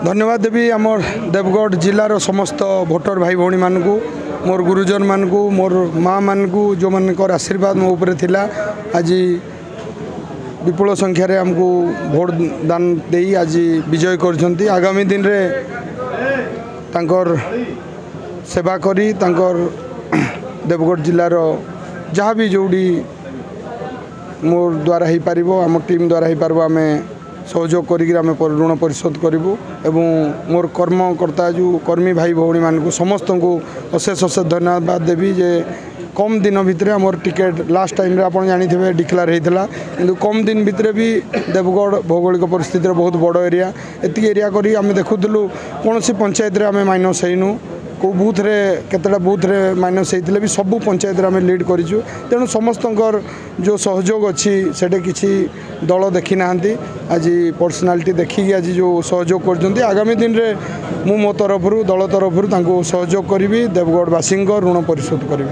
धन्यवाद देवी आमर देवगढ़ जिलार समस्त भोटर भाई भौणी मानू मोर गुरुजन मानू मोर माँ मानू जो मानकर आशीर्वाद मो उपरे थिला आज विपुल संख्यार आमको भोट दान दे आज विजय कर आगामी दिन रे तांकर सेवा करी तांकर देवगढ़ जिलार जहाँ भी जोड़ी मोर द्वारा हो पार आम टीम द्वारा हो पार आम सहयोग करी ऋण परिशोध करूँ एवं मोर कर्मकर्ता जो कर्मी भाई भौणी मानू समस्त को अशेष अशेष धन्यवाद देवी जे कम दिन भितर आमर टिकेट लास्ट टाइम आप जानी डिक्लेयर होता कि कम दिन भितर भी देवगढ़ भौगोलिक परिस्थिति बहुत बड़ एरिया एति एरिया करी आम देखुलु कौन पंचायत आम माइनस होइनु को बूथ रे केतटा बूथ रे माइनस होते भी सबू पंचायत आम लीड करूँ तेणु समस्त जो सहयोग अच्छी से किसी दल देखी ना आज पर्सनालीटी देखिकी आज जो सहयोग कर आगामी दिन रे मो तरफ दल तरफ सहयोग करी देवगढ़वासी ऋण परिशोध करी।